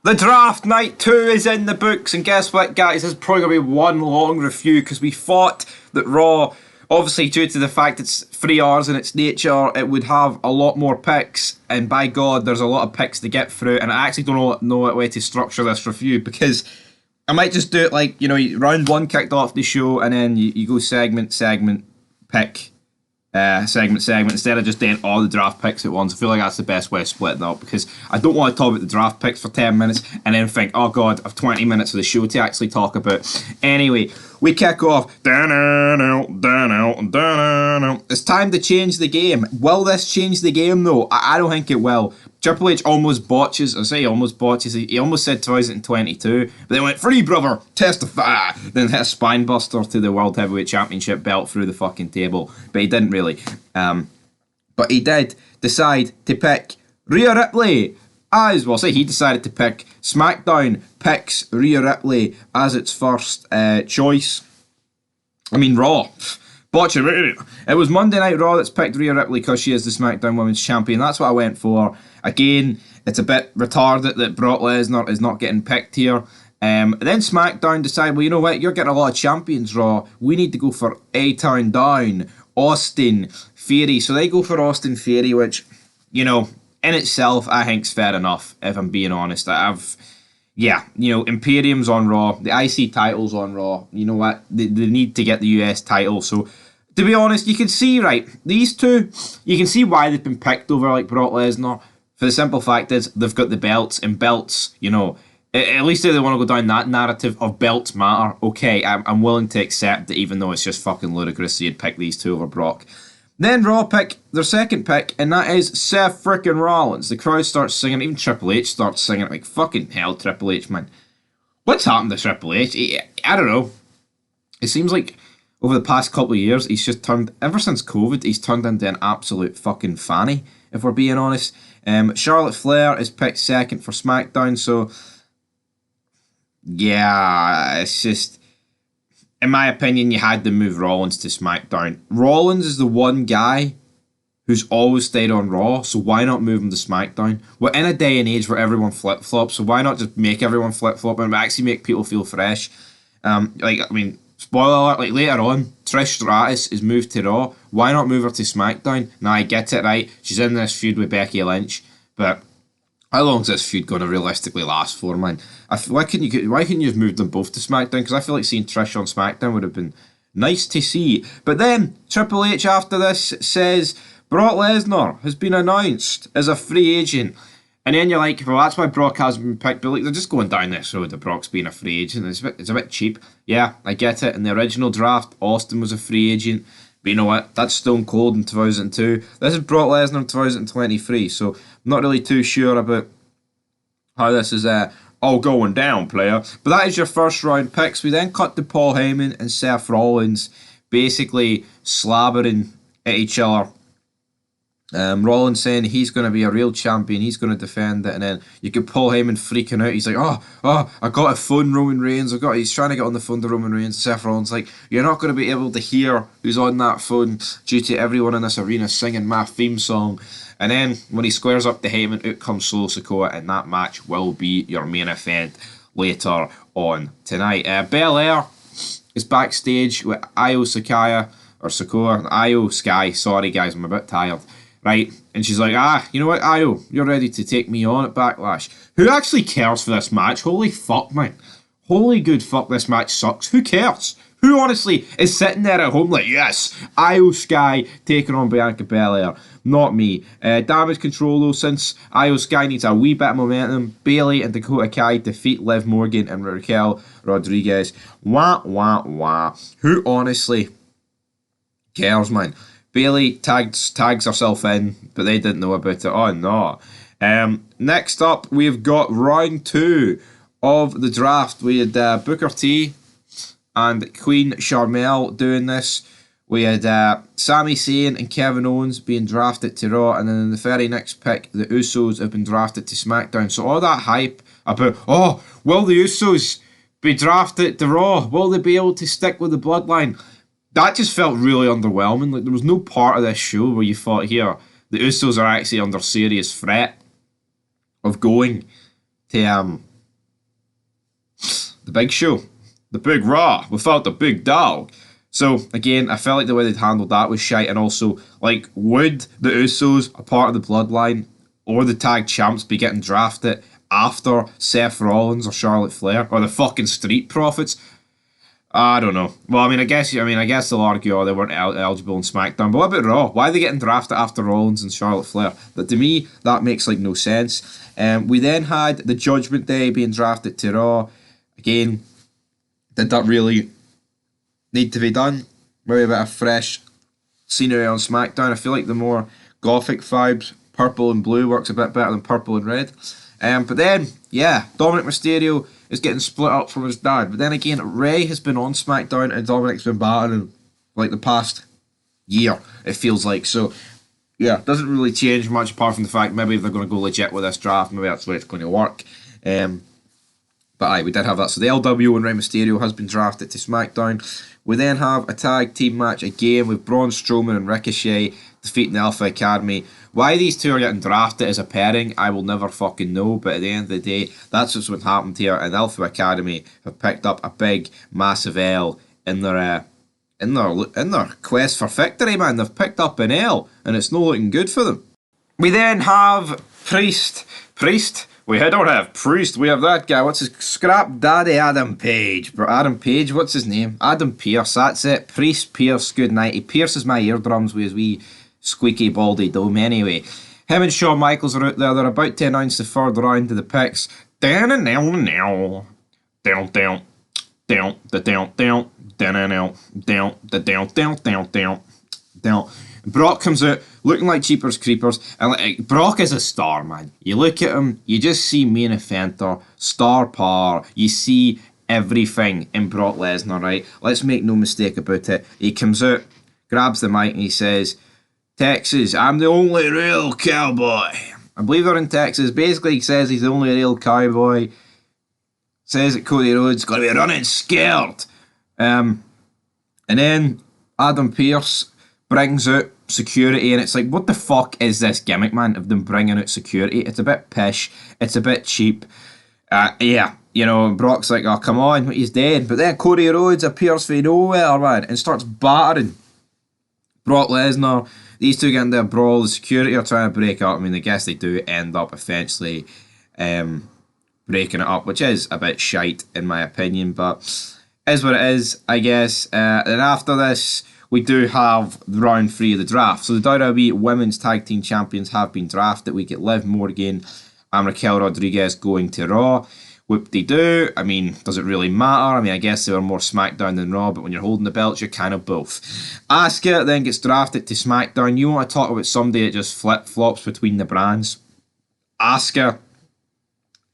The draft night 2 is in the books, and guess what, guys? This is probably going to be one long review because we thought that Raw, obviously due to the fact it's 3 hours in its nature, it would have a lot more picks, and by God, there's a lot of picks to get through, and I actually don't know what way to structure this review because I might just do it like, round 1 kicked off the show, and then you go segment, pick. Segment instead of just doing all the draft picks at once. I feel like that's the best way of splitting up because I don't want to talk about the draft picks for 10 minutes and then think, oh god, I've 20 minutes of the show to actually talk about. Anyway, we kick off. It's time to change the game. Will this change the game though? I don't think it will. Triple H almost botches. I say almost botches. He almost said 2022, but then went, free brother, testify. Then hit a spine buster to the World Heavyweight Championship belt through the fucking table. But he didn't really. But he did decide to pick Rhea Ripley as, well, say he decided to pick SmackDown picks Rhea Ripley as its first choice. I mean, Raw. Botch it. It was Monday Night Raw that's picked Rhea Ripley because she is the SmackDown Women's Champion. That's what I went for. Again, it's a bit retarded that Brock Lesnar is not getting picked here. Then SmackDown decide, well, you know what? You're getting a lot of champions, Raw. We need to go for A-Town Down, Austin Theory. So they go for Austin Theory, which, in itself, I think's fair enough, if I'm being honest. Imperium's on Raw, the IC title's on Raw. You know what? They need to get the US title. So, to be honest, you can see, right, these two, you can see why they've been picked over, like, Brock Lesnar. For the simple fact is, they've got the belts, and belts, at least if they want to go down that narrative of belts matter, okay, I'm willing to accept that even though it's just fucking ludicrous that you'd pick these two over Brock. Then Raw pick their second pick, and that is Seth frickin' Rollins. The crowd starts singing, even Triple H starts singing, like, fucking hell, Triple H, man. What's happened to Triple H? I don't know. It seems like over the past couple of years, he's just turned, ever since COVID, he's turned into an absolute fucking fanny, if we're being honest. Charlotte Flair is picked second for SmackDown, so yeah, it's just, in my opinion, you had to move Rollins to SmackDown. Rollins is the one guy who's always stayed on Raw, so why not move him to SmackDown? We're in a day and age where everyone flip-flops, so why not just make everyone flip-flop and actually make people feel fresh? Spoiler alert, like later on, Trish Stratus is moved to Raw. Why not move her to SmackDown? Now, I get it, right? She's in this feud with Becky Lynch, but how long is this feud going to realistically last for, man? Why couldn't you have moved them both to SmackDown? Because I feel like seeing Trish on SmackDown would have been nice to see. But then, Triple H after this says, Brock Lesnar has been announced as a free agent. And then you're like, well, that's why Brock hasn't been picked. But like, they're just going down this road of Brock's being a free agent. It's a bit cheap. Yeah, I get it. In the original draft, Austin was a free agent. But you know what? That's Stone Cold in 2002. This is Brock Lesnar in 2023. So I'm not really too sure about how this is all going down, player. But that is your first round picks. We then cut to Paul Heyman and Seth Rollins basically slabbering at each other. Rollins saying he's going to be a real champion, he's going to defend it, and then you get Paul Heyman freaking out. He's like, I got to phone Roman Reigns. He's trying to get on the phone to Roman Reigns. Seth Rollins like, you're not going to be able to hear who's on that phone due to everyone in this arena singing my theme song. And then when he squares up to Heyman, out comes Solo Sikoa, and that match will be your main event later on tonight. Belair is backstage with Io Sikoa, sorry guys, I'm a bit tired. Right, and she's like, you know what, Io, you're ready to take me on at Backlash. Who actually cares for this match? Holy fuck, man. Holy good fuck, this match sucks. Who cares? Who honestly is sitting there at home like, yes, Io Sky taking on Bianca Belair? Not me. Damage control though, since Io Sky needs a wee bit of momentum, Bayley and Dakota Kai defeat Liv Morgan and Raquel Rodriguez. Wah, wah, wah. Who honestly cares, man? Bayley tags herself in, but they didn't know about it. Oh no. Next up, we've got round 2 of the draft. We had Booker T and Queen Sharmell doing this. We had Sami Zayn and Kevin Owens being drafted to Raw, and then in the very next pick, the Usos have been drafted to SmackDown. So all that hype about, will the Usos be drafted to Raw? Will they be able to stick with the bloodline? That just felt really underwhelming. Like, there was no part of this show where you thought, here, the Usos are actually under serious threat of going to the Big Show, the Big Raw, without the big dog. So, again, I felt like the way they'd handled that was shite, and also, like, would the Usos, a part of the Bloodline, or the Tag Champs be getting drafted after Seth Rollins or Charlotte Flair, or the fucking Street Profits? I don't know. Well, I guess they'll argue, oh, they weren't eligible in SmackDown, but what about Raw? Why are they getting drafted after Rollins and Charlotte Flair? But to me, that makes, like, no sense. We then had the Judgment Day being drafted to Raw. Again, did that really need to be done? Maybe a bit of fresh scenery on SmackDown. I feel like the more gothic vibes, purple and blue, works a bit better than purple and red. But then, yeah, Dominic Mysterio is getting split up from his dad. But then again, Rey has been on SmackDown and Dominic's been battling like the past year, it feels like. So, yeah, doesn't really change much apart from the fact maybe if they're going to go legit with this draft, maybe that's the way it's going to work. But aye, we did have that. So the LWO and Rey Mysterio has been drafted to SmackDown. We then have a tag team match again with Braun Strowman and Ricochet defeating the Alpha Academy. Why these two are getting drafted as a pairing, I will never fucking know. But at the end of the day, that's just what happened here. And the Alpha Academy have picked up a big, massive L in their quest for victory, man. They've picked up an L, and it's not looking good for them. We then have Priest. We don't have Priest, we have that guy. What's his scrap daddy? Adam Page. Bro, Adam Page, what's his name? Adam Pearce, that's it. Priest Pearce, good night. He pierces my eardrums with his wee squeaky baldy dome anyway. Him and Shawn Michaels are out there. They're about to announce the third round of the picks. Brock comes out looking like Jeepers Creepers, and like, Brock is a star, man. You look at him, you just see main eventer, star power, you see everything in Brock Lesnar, right? Let's make no mistake about it. He comes out, grabs the mic, and he says, Texas, I'm the only real cowboy. I believe they're in Texas. Basically, he says he's the only real cowboy. Says that Cody Rhodes got to be running scared. And then Adam Pearce brings out security, and it's like, what the fuck is this gimmick, man, of them bringing out security? It's a bit pish, it's a bit cheap. Yeah, you know, Brock's like, oh, come on, he's dead. But then Cody Rhodes appears from nowhere, man, and starts battering Brock Lesnar. These two get into a brawl, the security are trying to break up. I mean, I guess they do end up eventually breaking it up, which is a bit shite, in my opinion, but is what it is, I guess. And after this, we do have round 3 of the draft. So the WWE Women's Tag Team Champions have been drafted. We get Liv Morgan and Raquel Rodriguez going to Raw. Whoop-de-doo. I mean, does it really matter? I mean, I guess they were more SmackDown than Raw, but when you're holding the belts, you're kind of both. Asuka then gets drafted to SmackDown. You want to talk about somebody that just flip-flops between the brands? Asuka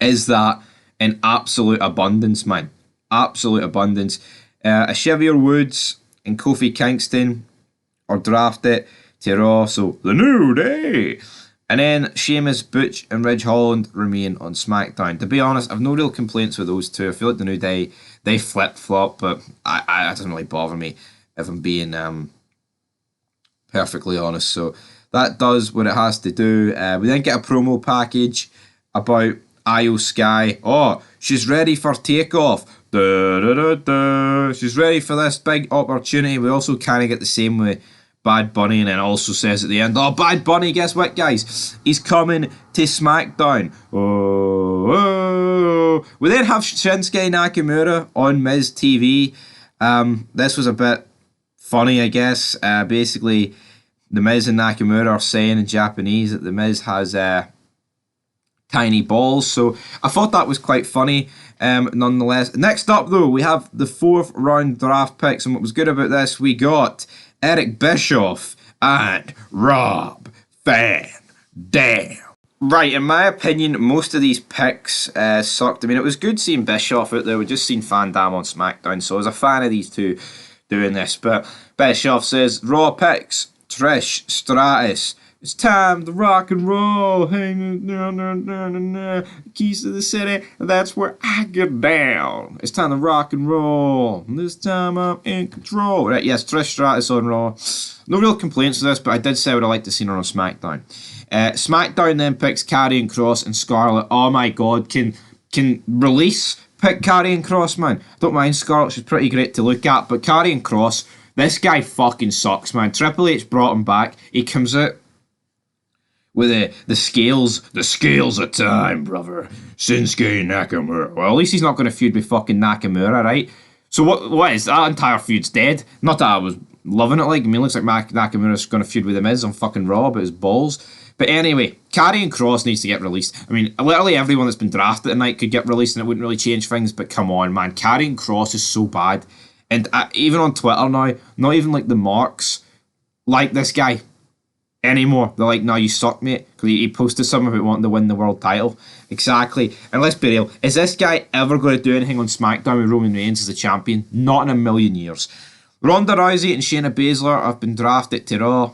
is that in absolute abundance, man. Absolute abundance. Xavier Woods and Kofi Kingston are drafted to Raw, so the New Day. And then Sheamus, Butch, and Ridge Holland remain on SmackDown. To be honest, I've no real complaints with those two. I feel like the New Day, they flip-flop, but that doesn't really bother me, if I'm being perfectly honest. So that does what it has to do. We then get a promo package about Io Sky. Oh, she's ready for takeoff. She's ready for this big opportunity. We also kind of get the same with Bad Bunny, and then also says at the end, oh, Bad Bunny, guess what, guys? He's coming to SmackDown. Oh. We then have Shinsuke Nakamura on Miz TV. This was a bit funny, I guess. Basically, the Miz and Nakamura are saying in Japanese that the Miz has tiny balls, so I thought that was quite funny. Nonetheless, next up though, we have the 4th round draft picks, and what was good about this, we got Eric Bischoff and Rob Van Dam. Right, in my opinion, most of these picks sucked. I mean, it was good seeing Bischoff out there. We'd just seen Van Dam on SmackDown, so I was a fan of these two doing this. But Bischoff says, Raw picks, Trish Stratus. It's time to rock and roll. Hey, keys to the city. That's where I get down. It's time to rock and roll. This time I'm in control. Right, yes, Trish Stratus on Raw. No real complaints with this, but I did say I would have liked to see her on SmackDown. SmackDown then picks Karrion Kross and Scarlett. Oh my god, can release pick Karrion Kross, man. Don't mind Scarlett, she's pretty great to look at, but Karrion Kross, this guy fucking sucks, man. Triple H brought him back. He comes out with the scales of time, brother. Shinsuke Nakamura. Well, at least he's not going to feud with fucking Nakamura, right? So what is that entire feud's dead? Not that I was loving it, like, I mean, it looks like Nakamura's going to feud with The Miz on fucking Raw about his balls. But anyway, Karrion Kross needs to get released. I mean, literally everyone that's been drafted tonight could get released and it wouldn't really change things, but come on, man. Karrion Kross is so bad. And even on Twitter now, not even like the marks like this guy anymore. They're like, no, you suck, mate. Because he posted something about wanting to win the world title. Exactly. And let's be real, is this guy ever going to do anything on SmackDown with Roman Reigns as the champion? Not in a million years. Ronda Rousey and Shayna Baszler have been drafted to Raw.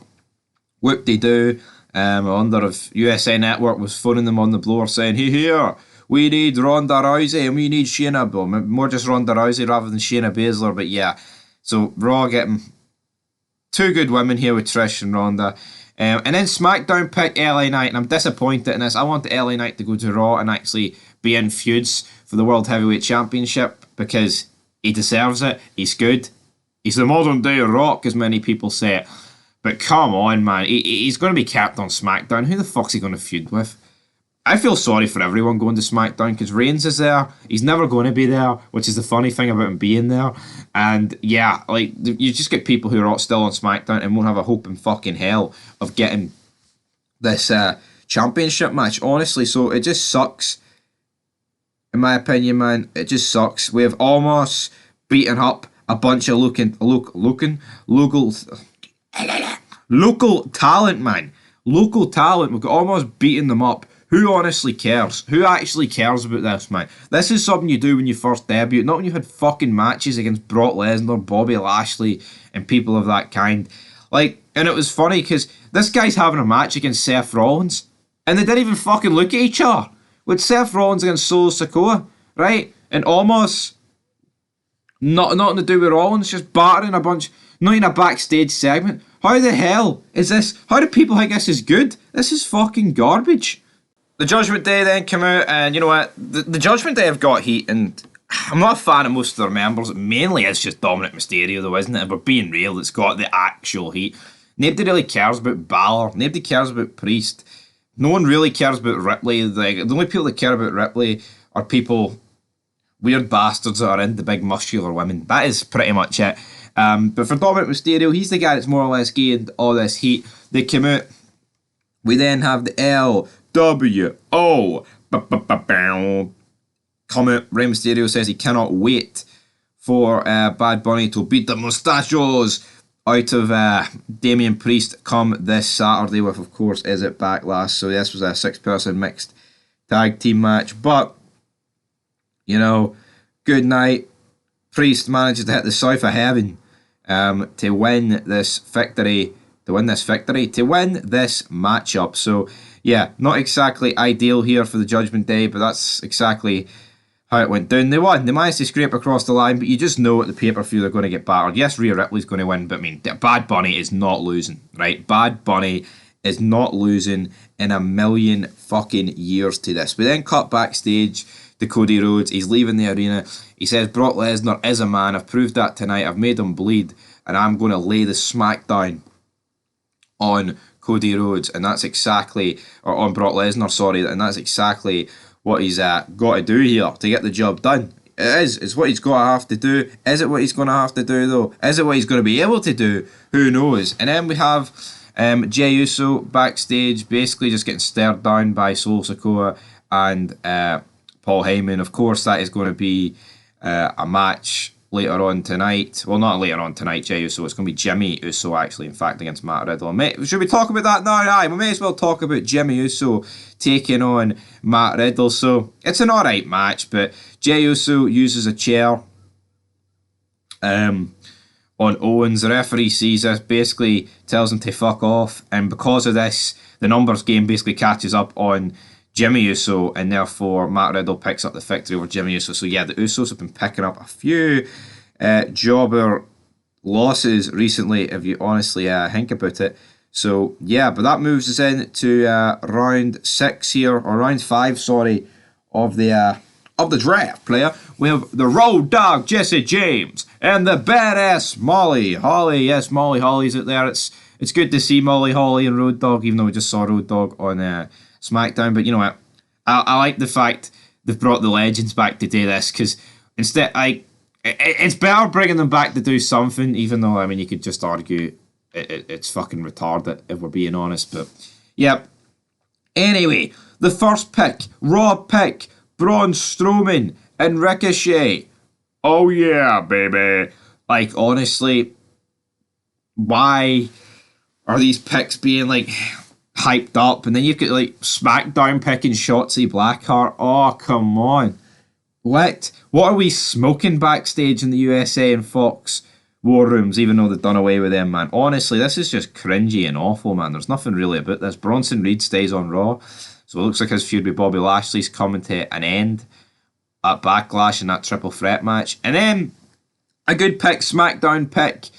Whoop-de-doo. A wonder if USA Network was phoning them on the blower saying, hey, here, we need Ronda Rousey and we need Shayna. Well, more just Ronda Rousey rather than Shayna Baszler, but yeah. So Raw getting two good women here with Trish and Ronda. And then SmackDown picked LA Knight, and I'm disappointed in this. I want LA Knight to go to Raw and actually be in feuds for the World Heavyweight Championship because he deserves it. He's good. He's the modern day Rock, as many people say it. But come on, man. He's going to be kept on SmackDown. Who the fuck's he going to feud with? I feel sorry for everyone going to SmackDown because Reigns is there. He's never going to be there, which is the funny thing about him being there. And yeah, like, you just get people who are still on SmackDown and won't have a hope in fucking hell of getting this championship match, honestly. So it just sucks. In my opinion, man, it just sucks. We have almost beaten up a bunch of local talent, man. Local talent. We've got almost beaten them up. Who honestly cares? Who actually cares about this, man? This is something you do when you first debut, not when you've had fucking matches against Brock Lesnar, Bobby Lashley, and people of that kind. Like, and it was funny because this guy's having a match against Seth Rollins, and they didn't even fucking look at each other. With Seth Rollins against Solo Sikoa, right? And almost nothing to do with Rollins, just battering a bunch, not in a backstage segment. How the hell is this? How do people think this is good? This is fucking garbage. The Judgment Day then came out, and you know what? The Judgment Day have got heat, and I'm not a fan of most of their members. Mainly it's just Dominic Mysterio, though, isn't it? If we're being real, it's got the actual heat. Nobody really cares about Balor. Nobody cares about Priest. No one really cares about Ripley. The only people that care about Ripley are people, weird bastards that are into big muscular women. That is pretty much it. But for Dominic Mysterio, he's the guy that's more or less gained all this heat. They came out. We then have the LWO comment. Rey Mysterio says he cannot wait for Bad Bunny to beat the Mustachos out of Damian Priest come this Saturday with, of course, Is It Backlash. So this was a 6-person mixed tag team match. But, you know, good night. Priest manages to hit the South of Heaven to win this victory. To win this matchup. So, yeah, not exactly ideal here for the Judgment Day, but that's exactly how it went down. They won. They managed to scrape across the line, but you just know at the pay-per-view they're going to get battered. Yes, Rhea Ripley's going to win, but I mean, Bad Bunny is not losing, right? Bad Bunny is not losing in a million fucking years to this. We then cut backstage to Cody Rhodes. He's leaving the arena. He says, Brock Lesnar is a man. I've proved that tonight. I've made him bleed, and I'm going to lay the smackdown on Cody Rhodes, and that's exactly, or on Brock Lesnar, sorry, and that's exactly what he's got to do here to get the job done. It's what he's got to have to do. Is it what he's going to have to do, though? Is it what he's going to be able to do? Who knows? And then we have Jey Uso backstage, basically just getting stared down by Solo Sikoa and Paul Heyman. Of course, that is going to be a match later on tonight. Well, not later on tonight, Jey Uso. It's going to be Jimmy Uso, actually, in fact, against Matt Riddle. Should we talk about that now? Aye, we may as well talk about Jimmy Uso taking on Matt Riddle. So, it's an alright match, but Jey Uso uses a chair on Owens. The referee sees this, basically tells him to fuck off, and because of this, the numbers game basically catches up on Jimmy Uso, and therefore Matt Riddle picks up the victory over Jimmy Uso. So yeah, the Usos have been picking up a few jobber losses recently, if you honestly think about it. So yeah, but that moves us in to round 6 here, or round 5, sorry, of the of the draft, player. We have the Road Dog Jesse James and the badass Molly Holly. Yes, Molly Holly's out there. It's good to see Molly Holly and Road Dog, even though we just saw Road Dog on SmackDown. But you know what? I like the fact they've brought the legends back to do this, because instead, it's better bringing them back to do something, even though, I mean, you could just argue it's fucking retarded, if we're being honest. But, yep. Anyway, the first pick, Raw pick, Braun Strowman and Ricochet. Oh yeah, baby. Like, honestly, why are these picks being, like, hyped up? And then you've got, like, SmackDown picking Shotzi Blackheart. Oh, come on. What are we smoking backstage in the USA and Fox war rooms, even though they've done away with them, man? Honestly, this is just cringy and awful, man. There's nothing really about this. Bronson Reed stays on Raw, so it looks like his feud with Bobby Lashley's coming to an end at Backlash in that triple threat match. And then a good pick, SmackDown pick,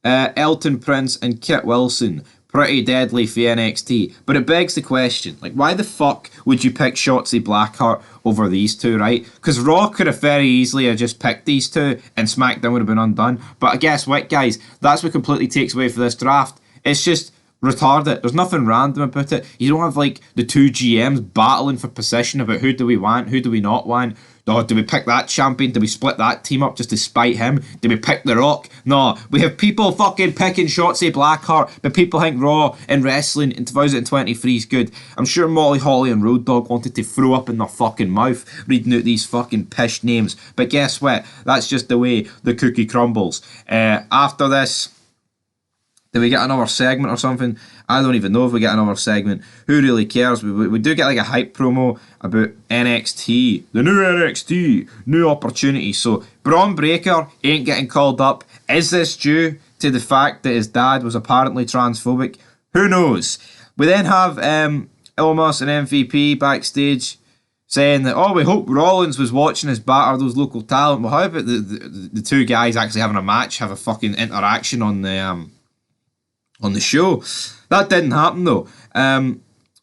Elton Prince and Kit Wilson. Pretty deadly for NXT. But it begs the question, like, why the fuck would you pick Shotzi Blackheart over these two, right? Because Raw could have very easily have just picked these two and SmackDown would have been undone. But guess what, guys? That's what completely takes away from this draft. It's just retarded. There's nothing random about it. You don't have, like, the two GMs battling for position about who do we want, who do we not want. Oh, do we pick that champion? Do we split that team up just to spite him? Do we pick The Rock? No, we have people fucking picking Shotzi Blackheart, but people think Raw and wrestling in 2023 is good. I'm sure Molly Holly and Road Dogg wanted to throw up in their fucking mouth reading out these fucking pish names. But guess what? That's just the way the cookie crumbles. After this, do we get another segment or something? I don't even know if we get another segment. Who really cares? We do get like a hype promo about NXT. The new NXT. New opportunity. So, Braun Breaker ain't getting called up. Is this due to the fact that his dad was apparently transphobic? Who knows? We then have Omos and MVP backstage saying that, oh, we hope Rollins was watching us batter those local talent. Well, how about the two guys actually having a match, have a fucking interaction on the show? That didn't happen though.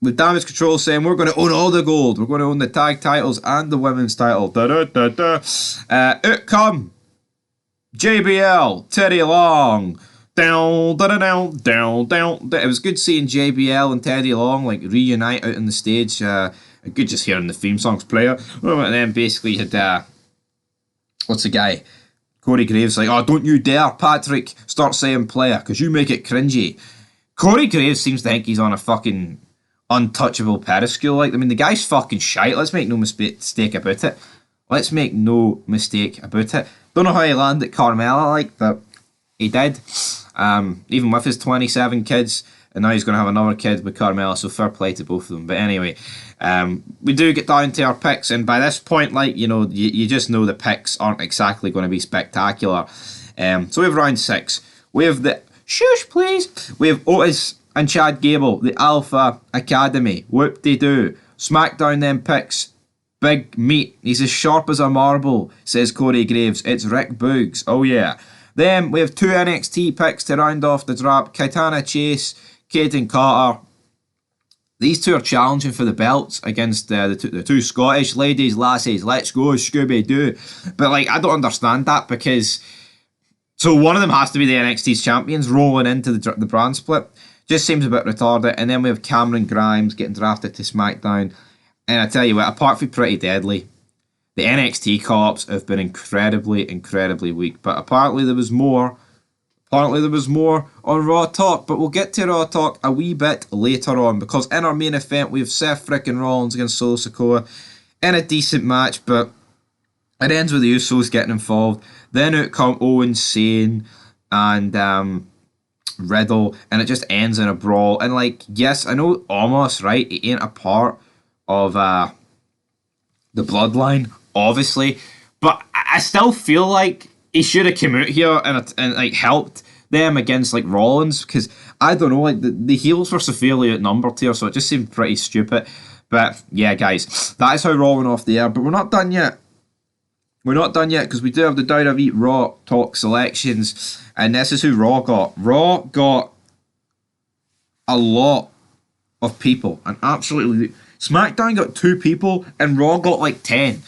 With Damage Control saying we're going to own all the gold, we're going to own the tag titles and the women's title. Out come JBL, Teddy Long. Down, down, down, down. It was good seeing JBL and Teddy Long like reunite out on the stage. Good just hearing the theme songs play. And then basically you had what's the guy? Corey Graves like, oh, don't you dare, Patrick, start saying player, because you make it cringy. Corey Graves seems to think he's on a fucking untouchable pedestal. Like, I mean, the guy's fucking shite. Let's make no mistake about it. Let's make no mistake about it. Don't know how he landed Carmella like, but he did. Even with his 27 kids, and now he's going to have another kid with Carmella, so fair play to both of them. But anyway, we do get down to our picks, and by this point, like, you know, you just know the picks aren't exactly going to be spectacular. So we have round 6. We have the shush, please. We have Otis and Chad Gable, the Alpha Academy. Whoop-de-doo. SmackDown then picks Big Meat. He's as sharp as a marble, says Corey Graves. It's Rick Boogs. Oh yeah. Then we have 2 NXT picks to round off the draft. Kitana Chase, Kaden Carter. These two are challenging for the belts against the two Scottish ladies, lassies. Let's go, Scooby-Doo. But, like, I don't understand that, because so one of them has to be the NXT's champions rolling into the brand split. Just seems a bit retarded. And then we have Cameron Grimes getting drafted to SmackDown. And I tell you what, apart from Pretty Deadly, the NXT call-ups have been incredibly, incredibly weak. But apparently there was more. Apparently there was more on Raw Talk, but we'll get to Raw Talk a wee bit later on, because in our main event we have Seth frickin' Rollins against Solo Sikoa in a decent match, but it ends with the Usos getting involved. Then out come Owen, Sane, and Riddle, and it just ends in a brawl. And, like, yes, I know Omos, right? He ain't a part of the Bloodline, obviously, but I still feel like he should have come out here and like helped them against like Rollins, because I don't know, like the heels were severely outnumbered here, so it just seemed pretty stupid. But yeah, guys, that is how Raw went off the air. But we're not done yet. We're not done yet, because we do have the WWE Raw Talk selections, and this is who Raw got. Raw got a lot of people, and absolutely SmackDown got 2 people, and Raw got like 10.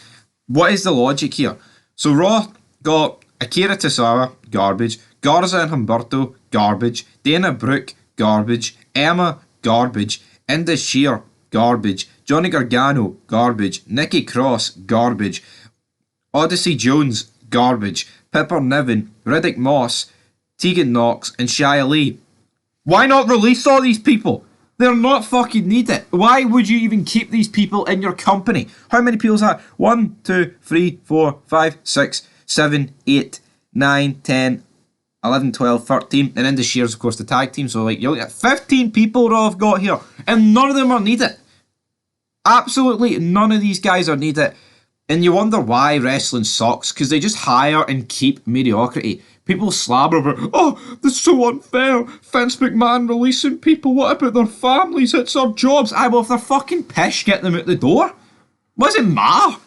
What is the logic here? So Raw got Akira Tozawa, garbage. Garza and Humberto, garbage. Dana Brooke, garbage. Emma, garbage. Indus Sher, garbage. Johnny Gargano, garbage. Nikki Cross, garbage. Odyssey Jones, garbage. Pippa Niven, Riddick Moss, Tegan Knox, and Shia Lee. Why not release all these people? They're not fucking needed. Why would you even keep these people in your company? How many people is that? 1, 2, 3, 4, 5, 6, 7, 8, 9, 10, 11, 12, 13. And then the shares, of course, the tag team. So, like, you're looking at 15 people Raw have got here. And none of them are needed. Absolutely none of these guys are needed. And you wonder why wrestling sucks. Because they just hire and keep mediocrity. People slabber about, oh, this is so unfair. Vince McMahon releasing people. What about their families? It's their jobs. Aye, well, if they're fucking pish, get them out the door. What does it matter?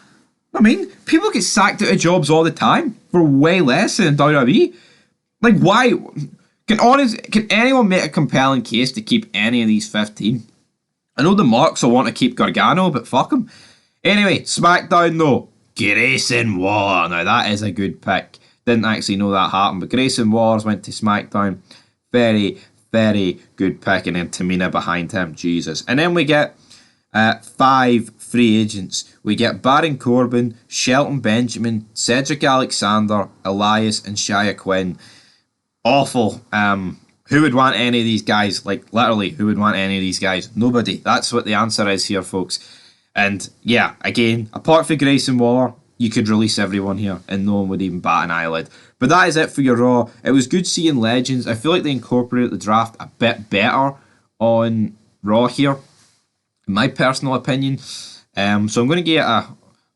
I mean, people get sacked out of jobs all the time for way less than WWE. Like, why? Can anyone make a compelling case to keep any of these 15? I know the Marks will want to keep Gargano, but fuck them. Anyway, SmackDown though. Grayson Waller. Now, that is a good pick. Didn't actually know that happened, but Grayson Waller went to SmackDown. Very, very good pick. And then Tamina behind him. Jesus. And then we get 5 free agents. We get Baron Corbin, Shelton Benjamin, Cedric Alexander, Elias, and Shia Quinn. Awful. Who would want any of these guys? Like, literally, who would want any of these guys? Nobody. That's what the answer is here, folks. And, yeah, again, apart from Grayson Waller, you could release everyone here and no one would even bat an eyelid. But that is it for your Raw. It was good seeing Legends. I feel like they incorporated the draft a bit better on Raw here, in my personal opinion. So I'm going to get a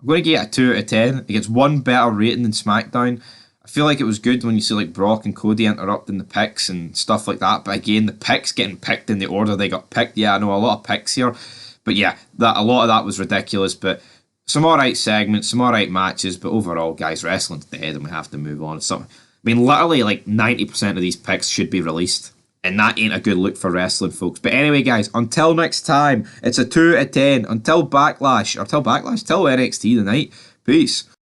2 out of 10. It gets one better rating than SmackDown. I feel like it was good when you see like Brock and Cody interrupting the picks and stuff like that. But again, the picks getting picked in the order they got picked. Yeah, I know a lot of picks here. But yeah, a lot of that was ridiculous. But some alright segments, some alright matches. But overall, guys, wrestling's dead and we have to move on. I mean, literally like 90% of these picks should be released. And that ain't a good look for wrestling, folks. But anyway, guys, until next time, it's a 2 out of 10. Until NXT tonight. Peace.